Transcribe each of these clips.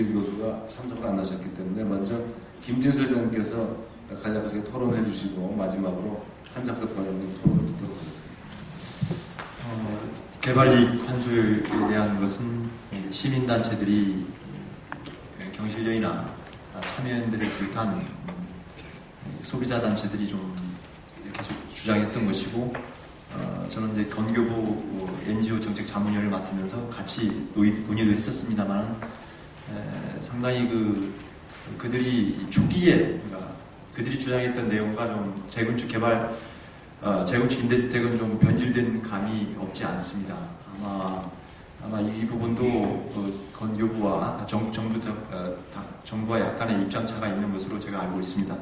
김태규 교수가 참석을 안 하셨기 때문에 먼저 김진수 회장님께서 간략하게 토론해 주시고 마지막으로 한작석 관장님 토론을 듣도록 하겠습니다. 개발이익 환수에 대한 것은 시민단체들이 경실련이나 참여연대를 비롯한 소비자단체들이 좀 계속 주장했던 것이고, 저는 이제 건교부 NGO 정책 자문위원을 맡으면서 같이 논의도 했었습니다만, 상당히 그들이 초기에, 그러니까 그들이 주장했던 내용과 좀 재건축 개발, 재건축 임대주택은 좀 변질된 감이 없지 않습니다. 아마 이 부분도 건교부와 정부와 약간의 입장차가 있는 것으로 제가 알고 있습니다.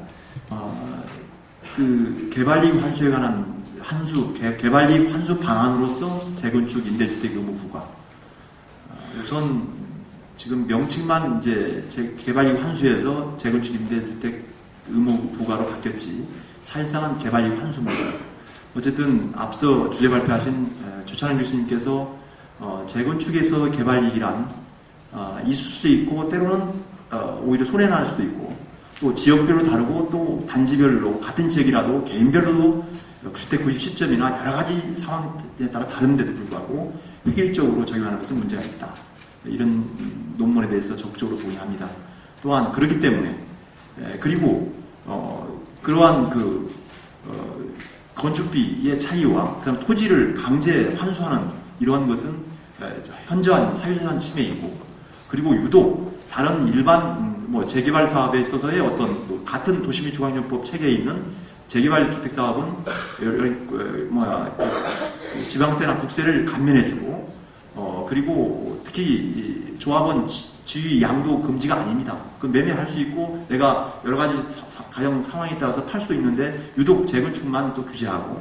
그 개발이익 환수에 관한 개발이익 환수 방안으로서 재건축 임대주택 의무 부과. 우선 지금 명칭만 이제 개발이익 환수에서 재건축 임대주택 의무 부과로 바뀌었지 사실상은 개발이익 환수입니다. 어쨌든 앞서 주제 발표하신 조찬현 교수님께서 재건축에서 개발이익이란 있을 수 있고 때로는 오히려 손해날 수도 있고 또 지역별로 다르고 또 단지별로 같은 지역이라도 개인별로도 주택 구입 시점이나 여러 가지 상황에 따라 다른데도 불구하고 획일적으로 적용하는 것은 문제가 있다. 이런 논문에 대해서 적극적으로 동의합니다. 또한 그렇기 때문에 그리고 그러한 건축비의 차이와 그다음 토지를 강제 환수하는 이러한 것은 현저한 사유재산 침해이고 그리고 유독 다른 일반 재개발 사업에 있어서의 어떤 같은 도시및 주거환경법 체계에 있는 재개발 주택 사업은 지방세나 국세를 감면해주고 그리고 특히 조합원 지위 양도 금지가 아닙니다. 그 매매할 수 있고 내가 여러 가지 가정 상황에 따라서 팔 수 있는데 유독 재건축만 또 규제하고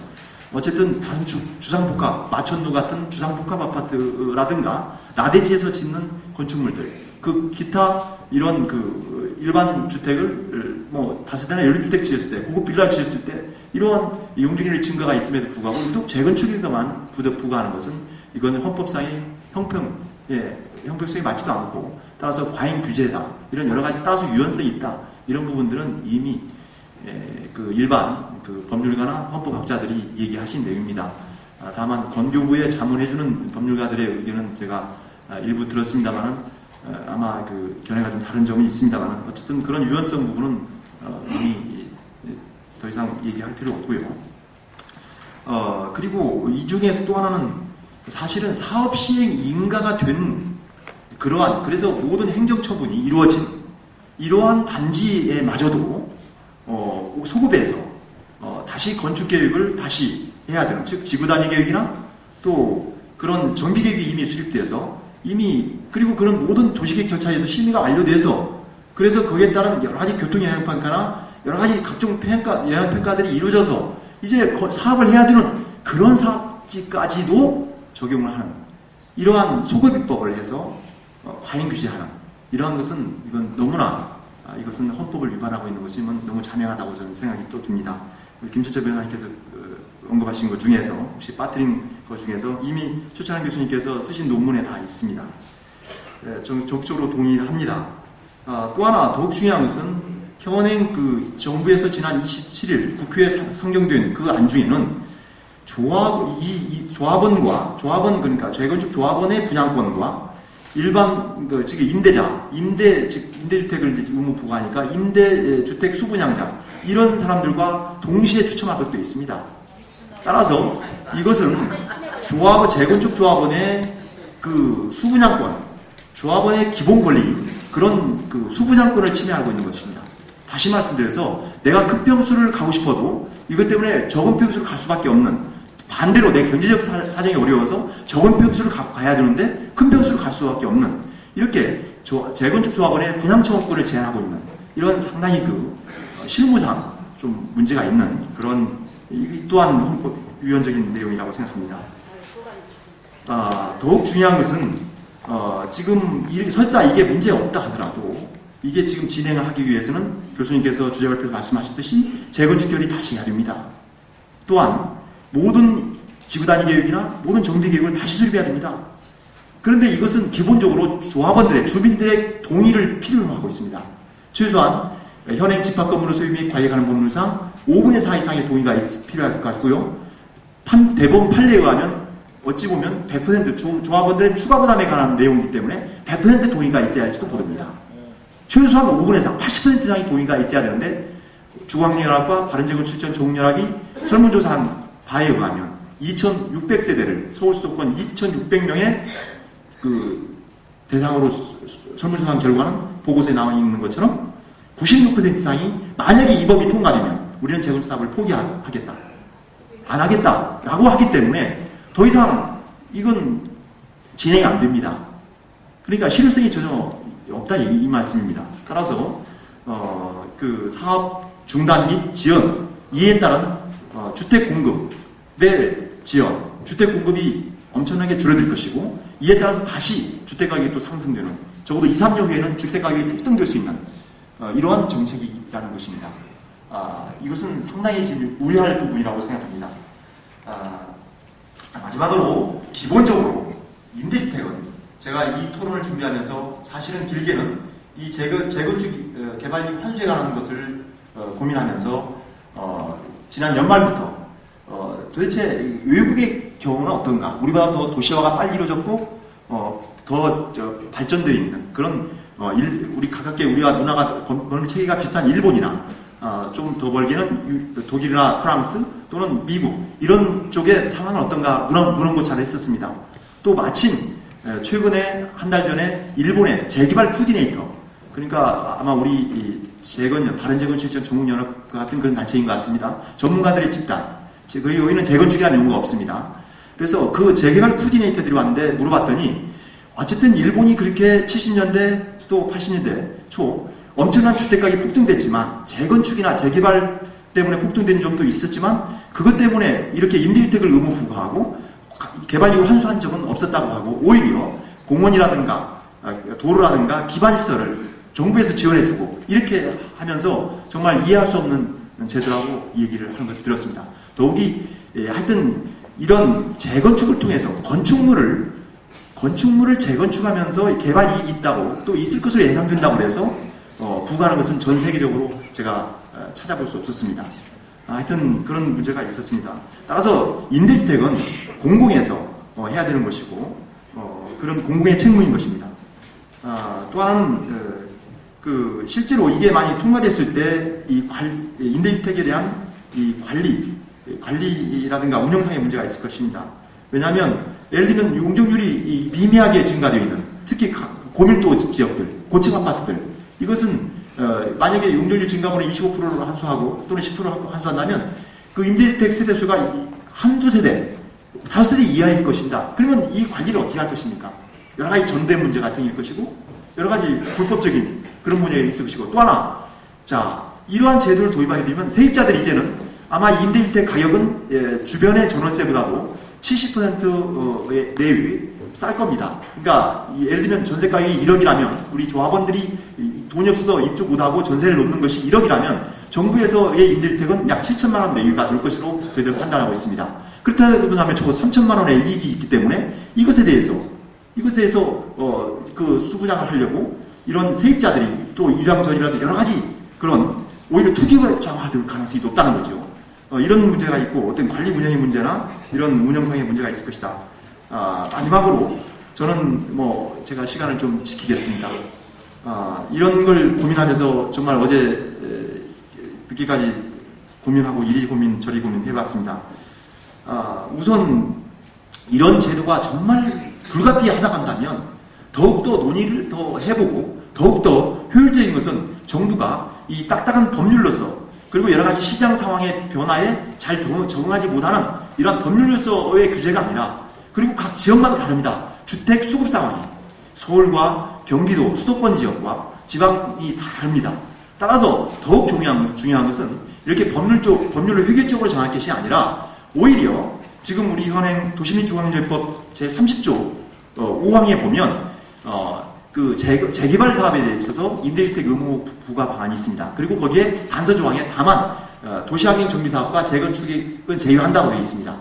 어쨌든 다른 주상복합, 마천루 같은 주상복합 아파트라든가 나대지에서 짓는 건축물들 그 기타 이런 일반 주택을 다세대나 연립주택 지었을 때 고급 빌라를 지었을 때 이러한 용적률의 증가가 있음에도 불구하고 유독 재건축에만 부과하는 것은 이건 헌법상의 형평성이 맞지도 않고 따라서 과잉 규제다. 이런 여러 가지 따라서 유연성이 있다. 이런 부분들은 이미 일반 법률가나 헌법학자들이 얘기하신 내용입니다. 다만 건교부에 자문해주는 법률가들의 의견은 제가 일부 들었습니다만은 아마 견해가 좀 다른 점이 있습니다만 어쨌든 그런 유연성 부분은 이미 더 이상 얘기할 필요 없고요. 그리고 이 중에서 또 하나는 사실은 사업 시행 인가가 된 그래서 모든 행정처분이 이루어진 이러한 단지에 마저도 소급해서 다시 건축 계획을 다시 해야 되는 즉 지구 단위 계획이나 또 그런 정비 계획이 이미 수립돼서 이미 그리고 그런 모든 도시계획 절차에서 심의가 완료돼서 그래서 거기에 따른 여러 가지 교통 영향 평가나 여러 가지 각종 영향 평가들이 이루어져서 이제 사업을 해야 되는 그런 사업지까지도 적용을 하는 이러한 소급입법을 해서 과잉 규제하는 이러한 것은 이건 너무나 이것은 헌법을 위반하고 있는 것이 너무 자명하다고 저는 생각이 또 듭니다. 김철철 변호사님께서 언급하신 것 중에서 혹시 빠뜨린 것 중에서 이미 조찬현 교수님께서 쓰신 논문에 다 있습니다. 저는 적극적으로 동의를 합니다. 또 하나 더욱 중요한 것은 현행 정부에서 지난 27일 국회에 상정된 그 안중에는 조합원 그러니까 재건축 조합원의 분양권과 일반 즉 임대주택을 의무 부과하니까 임대주택 수분양자 이런 사람들과 동시에 추첨하도록 되어 있습니다. 따라서 이것은 재건축 조합원의 수분양권, 조합원의 기본 권리 그런 수분양권을 침해하고 있는 것입니다. 다시 말씀드려서 내가 큰 평수를 가고 싶어도 이것 때문에 적은 평수를 갈 수밖에 없는 반대로 내 경제적 사정이 어려워서 적은 평수를 갖고 가야 되는데 큰 평수를 갈 수밖에 없는 이렇게 재건축 조합원의 분양청구권을 제한하고 있는 이런 상당히 실무상 좀 문제가 있는 그런 또한 헌법 위헌적인 내용이라고 생각합니다. 더욱 중요한 것은 지금 설사 이게 문제가 없다 하더라도 이게 지금 진행을 하기 위해서는 교수님께서 주제 발표에서 말씀하셨듯이 재건축 결의 다시 해야 됩니다. 또한 모든 지구 단위 계획이나 모든 정비 계획을 다시 수립해야 됩니다. 그런데 이것은 기본적으로 조합원들의, 주민들의 동의를 필요로 하고 있습니다. 최소한 현행 집합 건물의 소유 및 관리에 관한 법률상 5분의 4 이상의 동의가 필요할 것 같고요. 대법원 판례에 의하면 어찌 보면 100% 조합원들의 추가 부담에 관한 내용이기 때문에 100% 동의가 있어야 할지도 모릅니다. 최소한 5분의 4, 80% 이상의 동의가 있어야 되는데 주광연합과 바른재건출전 전국연합이 설문조사한 바에 의하면 2,600세대를 서울 수도권 2,600명의 그 대상으로 설문조사한 결과는 보고서에 나와 있는 것처럼 96% 이상이 만약에 이 법이 통과되면 우리는 재건축 사업을 포기하겠다, 안 하겠다라고 하기 때문에 더 이상 이건 진행이 안 됩니다. 그러니까 실효성이 전혀 없다 이 말씀입니다. 따라서 그 사업 중단 및 지연, 이에 따른 주택 공급의 지연, 주택 공급이 엄청나게 줄어들 것이고 이에 따라서 다시 주택 가격이 또 상승되는, 적어도 2, 3년 후에는 주택 가격이 폭등될 수 있는 이러한 정책이라는 것입니다. 이것은 상당히 지금 우려할 부분이라고 생각합니다. 마지막으로 기본적으로 임대주택은 제가 이 토론을 준비하면서 사실은 길게는 이 재건축 개발이 환수에 관한 것을 고민하면서 지난 연말부터 도대체 외국의 경우는 어떤가? 우리보다 더 도시화가 빨리 이루어졌고 더 발전되어 있는 그런 우리 가깝게 우리와 문화가 건물 체계가 비슷한 일본이나 좀 더 멀게는 독일이나 프랑스 또는 미국 이런 쪽의 상황은 어떤가 문헌고찰을 했었습니다. 또 마침 최근에 한 달 전에 일본의 재개발 코디네이터, 그러니까 아마 우리 바른재건출전 전국연합 같은 그런 단체인 것 같습니다. 전문가들의 집단, 그리고 여기는 재건축이라는 용어가 없습니다. 그래서 그 재개발 코디네이터들이 왔는데 물어봤더니 어쨌든 일본이 그렇게 70년대 또 80년대 초 엄청난 주택가격이 폭등됐지만 재건축이나 재개발 때문에 폭등되는 점도 있었지만 그것 때문에 이렇게 임대주택을 의무 부과하고 개발이익을 환수한 적은 없었다고 하고 오히려 공원이라든가 도로라든가 기반시설을 정부에서 지원해주고 이렇게 하면서 정말 이해할 수 없는 제도라고 얘기를 하는 것을 들었습니다. 더욱이 하여튼 이런 재건축을 통해서 건축물을 재건축하면서 개발 이익이 있다고 또 있을 것으로 예상된다고 해서 부과하는 것은 전 세계적으로 제가 찾아볼 수 없었습니다. 하여튼 그런 문제가 있었습니다. 따라서 임대주택은 공공에서 해야 되는 것이고 그런 공공의 책무인 것입니다. 또 하나는 실제로 이게 많이 통과됐을 때 이 임대주택에 대한 이 관리라든가 운영상의 문제가 있을 것입니다. 왜냐하면 예를 들면 용적률이 미미하게 증가되어 있는 특히 고밀도 지역들, 고층 아파트들 이것은 만약에 용적률 증가분의 25%를 환수하고 또는 10%를 환수한다면 그 임대주택 세대수가 한두 세대, 5세대 이하일 것입니다. 그러면 이 관리를 어떻게 할 것입니까? 여러 가지 전대 문제가 생길 것이고 여러 가지 불법적인 그런 문제가 있을 것이고 또 하나, 자 이러한 제도를 도입하게 되면 세입자들이 이제는 아마 임대주택 가격은 주변의 전월세보다도 70% 내외 쌀 겁니다. 그러니까 예를 들면 전세 가격이 1억이라면 우리 조합원들이 돈이 없어서 입주 못하고 전세를 놓는 것이 1억이라면 정부에서의 임대주택은 약 7천만 원 내외가 될 것으로 저희들 판단하고 있습니다. 그렇다고 하면 적어도 3천만 원의 이익이 있기 때문에 이것에 대해서 그 수부장을 하려고 이런 세입자들이 또 이장전이라도 여러 가지 그런 오히려 투기장화될 가능성이 높다는 거죠. 이런 문제가 있고 어떤 관리 운영의 문제나 이런 운영상의 문제가 있을 것이다. 마지막으로 저는 제가 시간을 좀 지키겠습니다. 이런 걸 고민하면서 정말 어제 늦게까지 고민하고 이리 고민 저리 고민 해봤습니다. 우선 이런 제도가 정말 불가피하다 한다면 더욱더 논의를 더 해보고 더욱더 효율적인 것은 정부가 이 딱딱한 법률로서 그리고 여러 가지 시장 상황의 변화에 잘 적응하지 못하는 이러한 법률로서의 규제가 아니라 그리고 각 지역마다 다릅니다. 주택 수급 상황이 서울과 경기도 수도권 지역과 지방이 다 다릅니다. 따라서 더욱 중요한 것은 이렇게 법률을 획일적으로 정할 것이 아니라 오히려 지금 우리 현행 도시민주공항정법 제30조 5항에 보면 그 재개발 사업에 있어서 임대주택 의무 부과 방안이 있습니다. 그리고 거기에 단서 조항에 다만 도시환경 정비사업과 재건축은 제외한다고 되어 있습니다.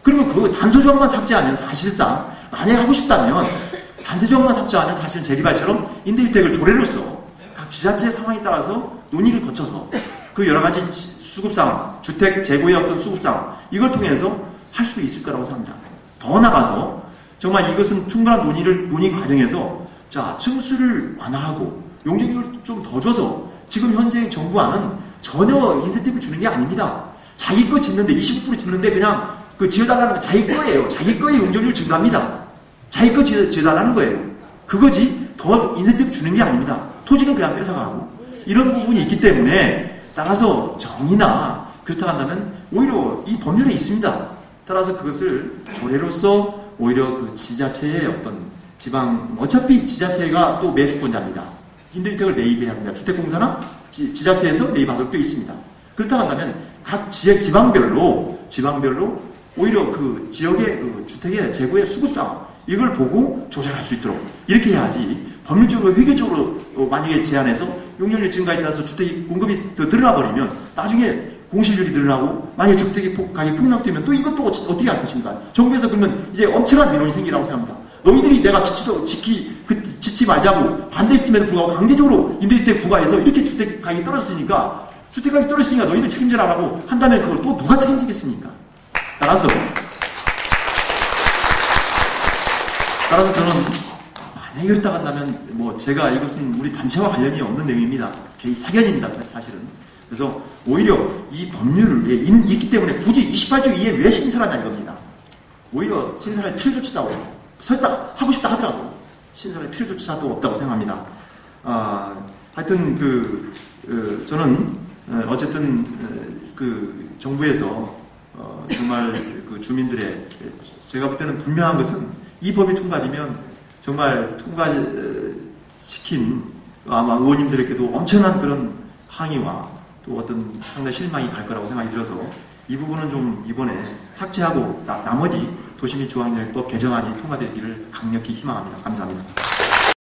그러면 그 단서 조항만 삭제하면 사실상 만약에 하고 싶다면 단세조항만 삭제하면 사실은 재개발처럼 임대주택을 조례로서 각 지자체의 상황에 따라서 논의를 거쳐서 그 여러 가지 수급상, 주택 재고의 어떤 수급상 이걸 통해서 할 수도 있을 거라고 생각합니다. 더 나가서 정말 이것은 충분한 논의 과정에서 자, 층수를 완화하고 용적률을 좀 더 줘서 지금 현재 정부안은 전혀 인센티브를 주는 게 아닙니다. 자기 거 짓는데 25% 짓는데 그냥 그 지어달라는 거 자기 거예요. 자기 거의 용적률 증가합니다. 자기 거 지어달라는 거예요. 그거지 더 인센티브 주는 게 아닙니다. 토지는 그냥 뺏어가고 이런 부분이 있기 때문에 따라서 정의나 그렇다 한다면 오히려 이 법률에 있습니다. 따라서 그것을 조례로서 오히려 그 지자체의 어떤 지방 어차피 지자체가 또 매수권자입니다. 임대주택을 매입해야 합니다. 주택공사나 지자체에서 매입하도록 되어 있습니다. 그렇다 한다면 각 지방별로 오히려 그 지역의 그 주택의 재고의 수급상 이걸 보고 조절할 수 있도록 이렇게 해야지 법률적으로 획일적으로 만약에 제한해서 용적률 증가에 따라서 주택 공급이 더 늘어나 버리면 나중에 공실률이 늘어나고 만약에 주택이 가격이 폭락되면 또 이것도 어떻게 할 것인가. 정부에서 그러면 이제 엄청난 민원이 생기라고 생각합니다. 너희들이 내가 짓지 말자고 반대했음에도 불구하고 강제적으로 임대주택 부과해서 이렇게 주택 가격이 떨어졌으니까 너희들 책임져라라고 한다면 그걸 또 누가 책임지겠습니까? 따라서 저는 만약에 그렇다 한다면 뭐 제가 이것은 우리 단체와 관련이 없는 내용입니다. 개인 사견입니다. 사실은. 그래서 오히려 이 법률을 있기 때문에 굳이 28조 2에 왜 신설하냐 이겁니다. 오히려 신설할 필요조차도 없고 설사 하고 싶다 하더라도 신설할 필요조차도 없다고 생각합니다. 하여튼 저는 어쨌든 그 정부에서 정말 그 주민들의 제가 볼 때는 분명한 것은 이 법이 통과되면 정말 통과시킨 아마 의원님들에게도 엄청난 그런 항의와 또 어떤 상당히 실망이 갈 거라고 생각이 들어서 이 부분은 좀 이번에 삭제하고 나머지 도시및 주황역법 개정안이 통과되기를 강력히 희망합니다. 감사합니다.